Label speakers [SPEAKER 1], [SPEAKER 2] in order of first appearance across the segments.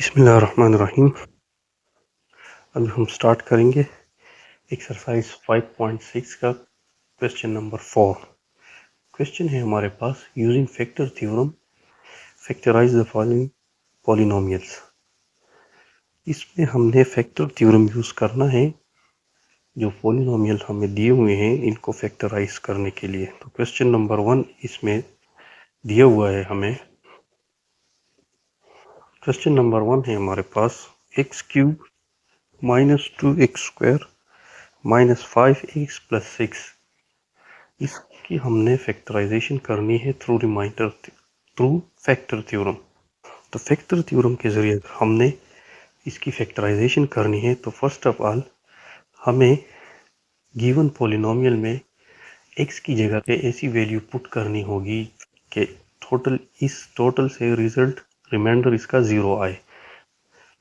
[SPEAKER 1] बिस्मिल्लाहिर्रहमानिर्रहीम। अभी हम स्टार्ट करेंगे एक्सरसाइज 5.6 का क्वेश्चन नंबर 4। क्वेश्चन है हमारे पास, using factor theorem factorize the following polynomials. इसमें हमने फैक्टर थ्योरम यूज करना है। जो पॉलिनोमियल हमें दिए हुए हैं इनको फैक्टराइज करने के लिए। तो क्वेश्चन नंबर 1 इसमें दिया हुआ है हमें। क्वेश्चन नंबर 1 है हमारे पास, x cube minus 2x² minus 5x plus 6। इसकी हमने फैक्टराइजेशन करनी है थ्रू फैक्टर थ्योरम। तो फैक्टर थ्योरम के जरिए हमने इसकी फैक्टराइजेशन करनी है। तो फर्स्ट ऑफ ऑल हमें गिवन पॉलिनोमियल में x की जगह पे ऐसी वैल्यू पुट करनी होगी कि टोटल से रिजल्ट रिमाइंडर इसका 0 आए।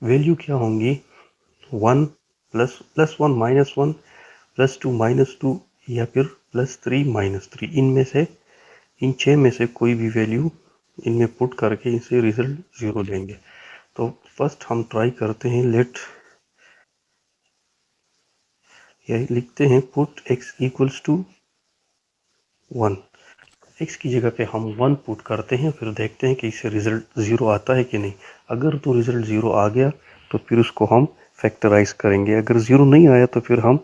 [SPEAKER 1] वैल्यू क्या होंगी? 1 प्लस 1 माइनस 1 प्लस 2 माइनस 2 या फिर प्लस 3 माइनस 3। इनमें से इन 6 में से कोई भी वैल्यू इनमें पुट करके इनसे रिजल्ट 0 लेंगे। तो फर्स्ट हम ट्राई करते हैं। लिखते हैं put x equals to 1। x की जगह पे हम 1 पुट करते हैं, फिर देखते हैं कि इससे रिजल्ट 0 आता है कि नहीं। अगर तो रिजल्ट 0 आ गया तो फिर उसको हम फैक्टराइज करेंगे। अगर 0 नहीं आया तो फिर हम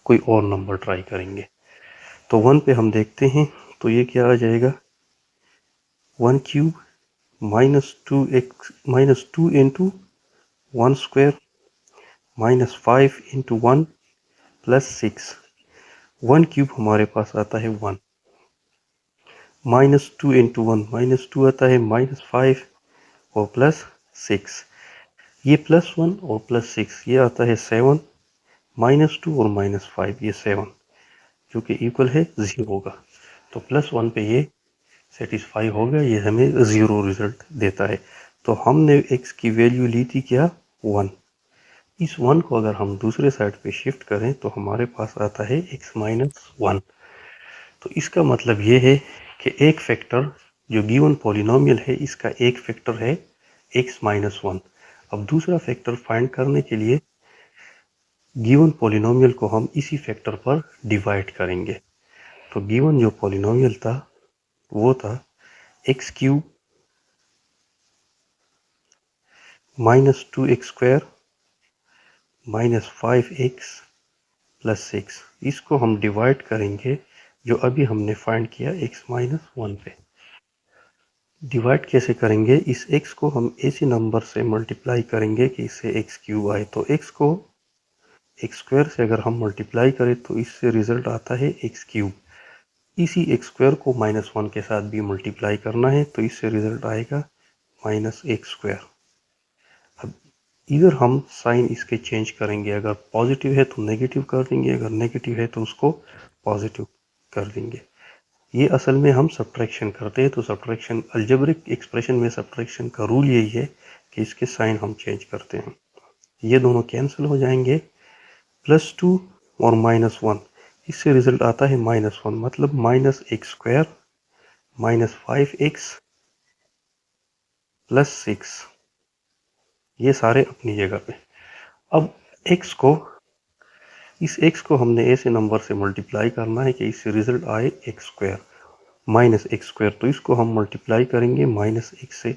[SPEAKER 1] कोई और नंबर ट्राई करेंगे। तो 1 पे हम देखते हैं, तो ये क्या आ जाएगा? 1 cube minus 2 into 1 square minus 5 into 1 plus 6। 1 cube हमारे पास आता है 1, माइनस 2 इंटू 1 माइनस 2 आता है माइनस 5 और प्लस 6। ये प्लस 1 और प्लस 6 ये आता है 7, माइनस 2 और माइनस 5 ये 7, जो कि इक्वल है 0 का। तो प्लस 1 पे ये सेटिस्फाई हो गया, ये हमें 0 रिजल्ट देता है। तो हमने x की वैल्यू ली थी क्या? 1। इस 1 को अगर हम दूसरे साइड पे शिफ्ट करें तो हमारे पास आता है x माइनस 1। तो इसका मतलब ये है कि एक फैक्टर जो गिवन पॉलिनोमियल है इसका एक फैक्टर है x माइनस 1। अब दूसरा फैक्टर फाइंड करने के लिए गिवन पॉलिनोमियल को हम इसी फैक्टर पर डिवाइड करेंगे। तो गिवन जो पॉलिनोमियल था वो था x cube minus 2x² minus 5x plus 6। इसको हम डिवाइड करेंगे जो अभी हमने फाइंड किया x माइनस 1 पे। डिवाइड कैसे करेंगे? इस x को हम ऐसे नंबर से मल्टीप्लाई करेंगे कि इससे x क्यूब आए। तो x को x² से अगर हम मल्टीप्लाई करें तो इससे रिजल्ट आता है x क्यूब। इसी x² को माइनस 1 के साथ भी मल्टीप्लाई करना है तो इससे रिजल्ट आएगा माइनस x²। अब इधर हम साइन इसके चेंज करेंगे। अगर पॉजिटिव है तो नेगेटिव कर देंगे, अगर नेगेटिव है तो उसको पॉजिटिव कर देंगे। ये असल में हम सब्ट्रैक्शन करते हैं। तो सब्ट्रैक्शन अलजेब्रिक एक्सप्रेशन में सब्ट्रैक्शन का रूल यही है कि इसके साइन हम चेंज करते हैं। ये दोनों कैंसिल हो जाएंगे। प्लस 2 और माइनस 1, इससे रिजल्ट आता है माइनस 1, मतलब minus x² minus 5x plus 6। ये सारे अपनी जगह पे। अब इस x को हमने ऐसे नंबर से मल्टीप्लाई करना है कि इससे रिजल्ट आए x² माइनस x²। तो इसको हम मल्टीप्लाई करेंगे माइनस x से।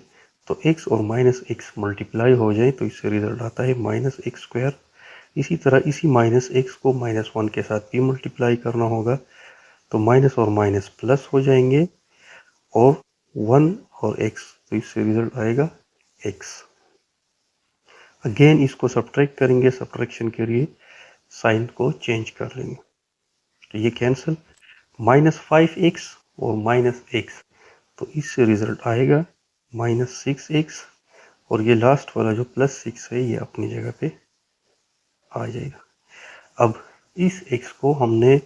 [SPEAKER 1] तो x और माइनस x मल्टीप्लाई हो जाए तो इससे रिजल्ट आता है माइनस x²। इसी तरह इसी माइनस x को माइनस 1 के साथ भी मल्टीप्लाई करना होगा। तो माइनस और माइनस प्लस हो जाएंगे और 1 और x, तो इससे रिजल्ट आएगा x। अगेन इसको सब्ट्रैक्ट करेंगे, सब्ट्रैक्शन के लिए साइन को चेंज कर लेंगे। तो ये कैंसिल, माइनस 5x और माइनस x, तो इससे रिजल्ट आएगा माइनस 6x। और ये लास्ट वाला जो प्लस 6 है ये अपनी जगह पे आ जाएगा। अब इस x को हमने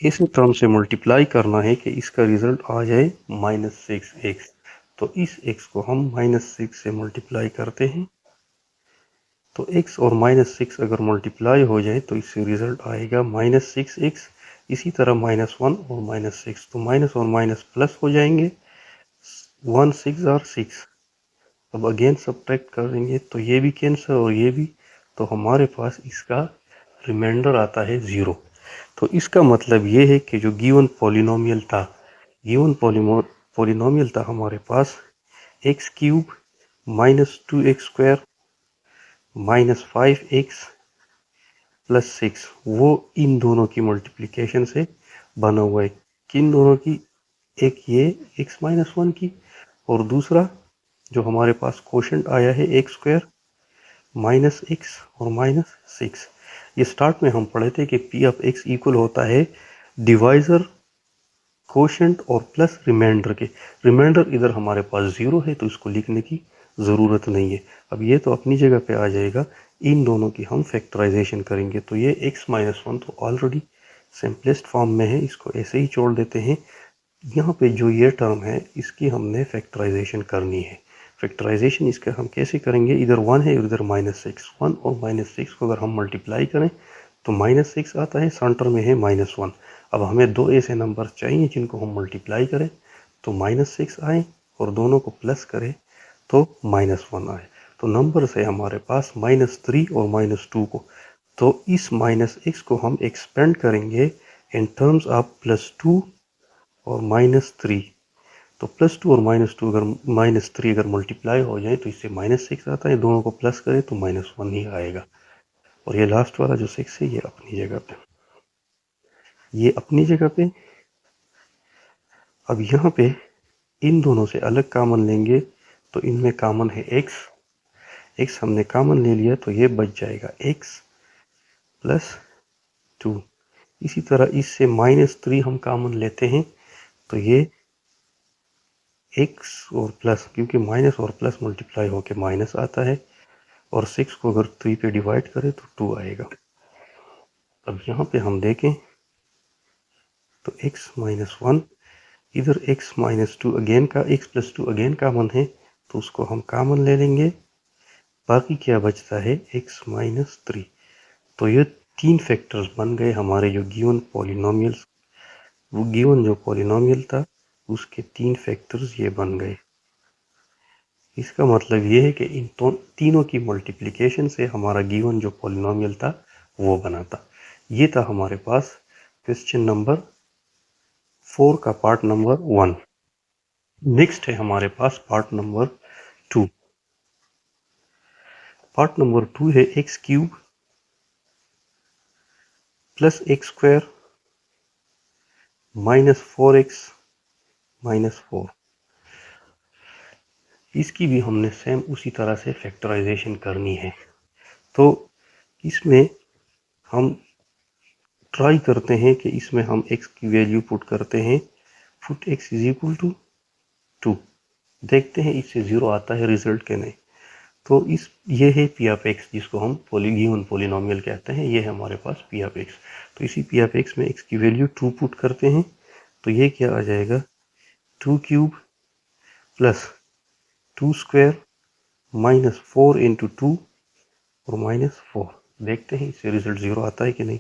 [SPEAKER 1] इस टर्म से मल्टीप्लाई करना है कि इसका रिजल्ट आ जाए माइनस 6x। तो इस x को हम माइनस 6 से मल्टीप्लाई करते हैं। तो x और माइनस 6 अगर मल्टीप्लाई हो जाए तो इससे रिजल्ट आएगा माइनस 6x। इसी तरह माइनस 1 और माइनस 6, तो माइनस और माइनस प्लस हो जाएंगे। 1 6 और 6, अब अगेन सब्ट्रैक्ट करेंगे तो ये भी कैंसिल और ये भी, तो हमारे पास इसका रिमाइंडर आता है 0। तो इसका मतलब ये है कि जो गिवन पॉलिनोमियल था, गिवन पॉलिनोमियल था हमारे पास x cube minus 2x² minus 5x plus 6, वो इन दोनों की मल्टीप्लिकेशन से बना हुआ है। किन दोनों की? एक ये x-1 की, और दूसरा जो हमारे पास क्वोशंट आया है x² माइनस x और माइनस 6। ये स्टार्ट में हम पढ़े थे कि p ऑफ x इक्वल होता है डिवाइजर क्वोशंट और प्लस रिमाइंडर के। रिमाइंडर इधर हमारे पास 0 है तो इसको लिखने की ज़रूरत नहीं है। अब ये तो अपनी जगह पे आ जाएगा, इन दोनों की हम फैक्टराइजेशन करेंगे तो ये x-1 तो ऑलरेडी सिंपलेस्ट फॉर्म में है, इसको ऐसे ही छोड़ देते हैं। यहाँ पे जो ये टर्म है इसकी हमने फैक्टराइजेशन करनी है। फैक्टराइजेशन इसका हम कैसे करेंगे? इधर 1 है इधर -6, 1 और -6 को अगर हम मल्टीप्लाई करें तो -6 आता है, सेंटर में है -1। अब हमें दो ऐसे नंबर चाहिए जिनको हम मल्टीप्लाई करें तो -6 आए और दोनों को प्लस करें तो -1 आए। तो नंबर है हमारे पास -3 और -2 को, तो इस -x को हम एक्सपेंड करेंगे इन टर्म्स ऑफ +2 और -3। तो +2 और -2 अगर -3 अगर मल्टीप्लाई हो जाए तो इससे -6 आता है, दोनों को प्लस करें तो -1 ही आएगा। और ये लास्ट वाला जो 6 है ये अपनी जगह पे, ये अपनी जगह पे। अब यहाँ पे इन दोनों से अलग कामन लेंगे तो इनमें कामन है x, x हमने कामन ले लिया तो ये बच जाएगा x प्लस 2। इसी तरह इससे -3 हम कामन लेते हैं तो ये x और प्लस, क्योंकि माइनस और प्लस मल्टीप्लाई होके माइनस आता है, और 6 को अगर 3 पे डिवाइड करें तो 2 आएगा। अब यहाँ पे हम देखें तो x-1, इधर x-2 अगेन का, x प्लस 2 अगेन कामन है तो उसको हम कामन ले लेंगे। बाकी क्या बचता है? x-3। तो ये तीन फैक्टर्स बन गए हमारे जो गिवन पॉलिनोमियल्स, वो गिवन जो पॉलिनोमियल था उसके तीन फैक्टर्स ये बन गए। इसका मतलब ये है कि इन तीनों की मल्टीप्लिकेशन से हमारा गिवन जो पॉलिनोमियल था वो बना था। ये था हमारे पास क्वेश्चन नंबर 4 का पार्ट नंबर 1। नेक्स्ट है हमारे पास पार्ट नंबर 2। पार्ट नंबर 2 है x³ plus x² minus 4x minus 4। इसकी भी हमने सेम उसी तरह से फैक्टराइजेशन करनी है। तो इसमें हम ट्राई करते हैं कि इसमें हम x की वैल्यू पुट करते हैं, put x is equal to 2। देखते हैं इससे 0 आता है रिजल्ट के नहीं। तो इस ये है p ऑफ x जिसको हम गिवन पॉलिनोमियल कहते हैं, ये है हमारे पास p ऑफ x। तो इसी p ऑफ x में x की वैल्यू 2 पुट करते हैं तो ये क्या आ जाएगा? 2³ प्लस 2² माइनस 4 इंटू 2 और माइनस 4। देखते हैं इससे रिजल्ट 0 आता है कि नहीं।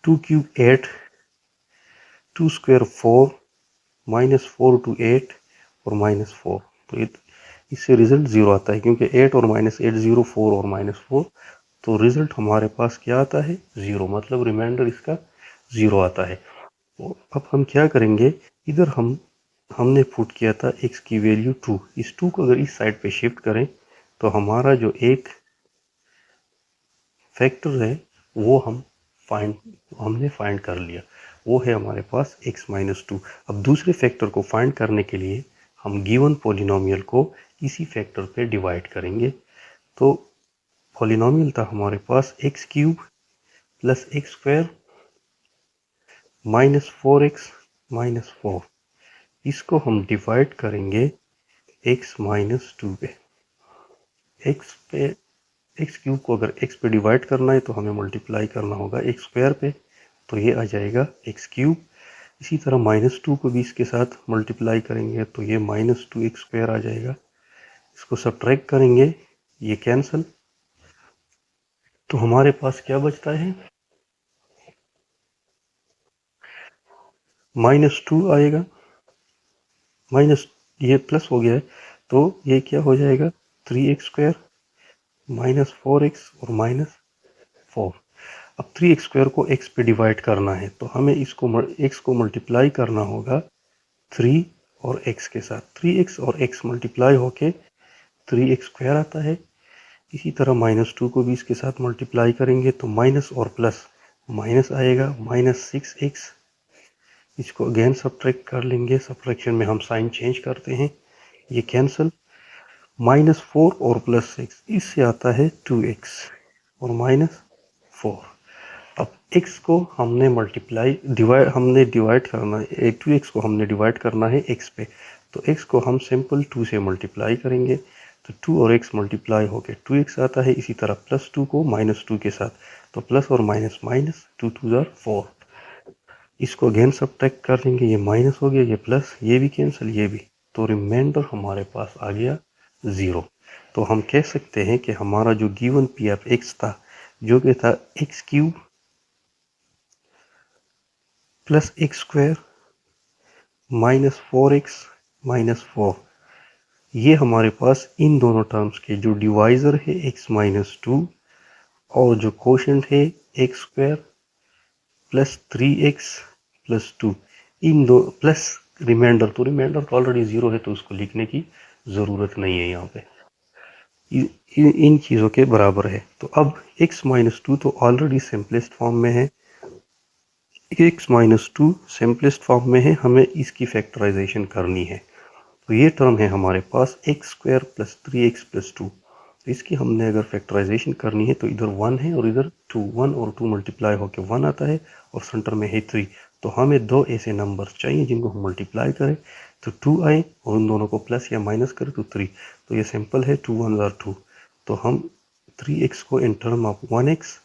[SPEAKER 1] 2³ 8, 2² 4, माइनस 4 टू 8 और माइनस 4। तो ये इससे रिजल्ट 0 आता है, क्योंकि 8 और माइनस 8 0, 4 और माइनस 4, तो रिजल्ट हमारे पास क्या आता है? 0, मतलब रिमाइंडर इसका 0 आता है। तो अब हम क्या करेंगे, इधर हमने पुट किया था x की वैल्यू 2, इस 2 को अगर इस साइड पे शिफ्ट करें तो हमारा जो एक फैक्टर है वो हमने फाइंड कर लिया, वो है हमारे पास x-2। अब दूसरे फैक्टर को फाइंड करने के लिए हम गिवन पॉलिनोमियल को इसी फैक्टर पे डिवाइड करेंगे। तो पॉलिनोमियल था हमारे पास x³ plus x² minus 4x minus 4। इसको हम डिवाइड करेंगे x-2 पे। x³ को अगर x पे डिवाइड करना है तो हमें मल्टीप्लाई करना होगा x² पे, तो ये आ जाएगा x³। इसी तरह -2 को भी इसके साथ मल्टीप्लाई करेंगे तो ये -2x² आ जाएगा। इसको सब्ट्रैक्ट करेंगे, ये कैंसिल, तो हमारे पास क्या बचता है? -2 आएगा, माइनस ये प्लस हो गया है तो ये क्या हो जाएगा? 3x² माइनस 4x और माइनस 4। अब 3x² को x पे डिवाइड करना है तो हमें इसको x को मल्टीप्लाई करना होगा 3 और x के साथ। 3x और x मल्टीप्लाई होके 3x² आता है। इसी तरह -2 को भी इसके साथ मल्टीप्लाई करेंगे तो माइनस और प्लस माइनस आएगा, -6x। इसको अगेन सब्ट्रैक्ट कर लेंगे, सब्ट्रैक्शन में हम साइन चेंज करते हैं, ये कैंसिल। -4 और +6 इससे आता है 2x और -4। अब x को हमने डिवाइड करना है, 2x को हमने डिवाइड करना है x पे, तो x को हम सिंपल 2 से मल्टीप्लाई करेंगे तो 2 और x मल्टीप्लाई होके 2x आता है। इसी तरह +2 को -2 के साथ, तो प्लस और माइनस माइनस, 2 2 4। इसको अगेन सब्ट्रैक्ट कर लेंगे, ये माइनस हो गया, ये प्लस, ये भी कैंसिल, ये भी, तो रिमाइंडर हमारे पास आ गया 0। तो हम कह सकते हैं कि हमारा जो गिवन पी ऑफ एक्स था, जो कि था x³ plus x² minus 4x minus 4, ये हमारे पास इन दोनों टर्म्स के जो डिवाइजर है x-2 और जो कोशेंट है x² प्लस 3x प्लस 2, इन दो प्लस रिमाइंडर, तो रिमाइंडर तो ऑलरेडी 0 है तो उसको लिखने की ज़रूरत नहीं है यहाँ पे, इन चीज़ों के बराबर है। तो अब x-2 तो ऑलरेडी सिंपलेस्ट फॉर्म में है, x-2 सिंपलेस्ट फॉर्म में है, हमें इसकी फैक्टराइजेशन करनी है। तो ये टर्म है हमारे पास x² प्लस 3x प्लस 2। तो इसकी हमने अगर फैक्टराइजेशन करनी है तो इधर 1 है और इधर 2, 1 और 2 मल्टीप्लाई होकर 1 आता है और सेंटर में है 3। तो हमें दो ऐसे नंबर चाहिए जिनको हम मल्टीप्लाई करें तो 2 आए और उन दोनों को प्लस या माइनस करें तो 3। तो ये सिंपल है, 2 1 आर 2। तो हम 3x को इन टर्म ऑफ 1x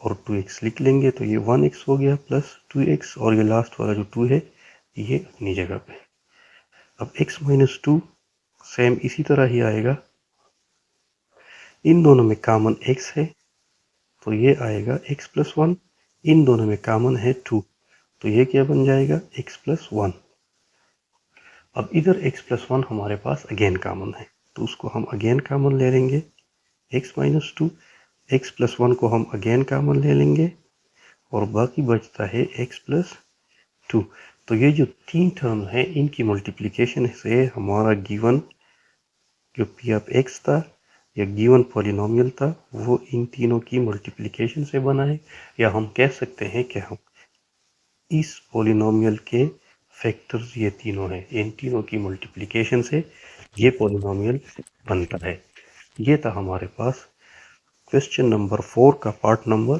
[SPEAKER 1] और 2x लिख लेंगे, तो ये 1x हो गया प्लस 2x और ये लास्ट वाला जो 2 है ये अपनी जगह पे। अब x-2 सेम इसी तरह ही आएगा, इन दोनों में कॉमन x है तो ये आएगा x प्लस 1, इन दोनों में कॉमन है 2 तो ये क्या बन जाएगा x प्लस 1। अब इधर x प्लस 1 हमारे पास अगेन कॉमन है तो उसको हम अगेन कॉमन ले लेंगे, x-2, x प्लस 1 को हम अगेन कॉमन ले लेंगे और बाकी बचता है x प्लस 2। तो ये जो तीन टर्म है इनकी मल्टीप्लिकेशन से हमारा गिवन जो पी ऑफ एक्स था या गिवन पॉलिनोमियल था वो इन तीनों की मल्टीप्लिकेशन से बना है, या हम कह सकते हैं कि हम इस पॉलिनोमियल के फैक्टर्स ये तीनों हैं, इन तीनों की मल्टीप्लिकेशन से ये पॉलिनोमियल बनता है। ये था हमारे पास क्वेश्चन नंबर 4 का पार्ट नंबर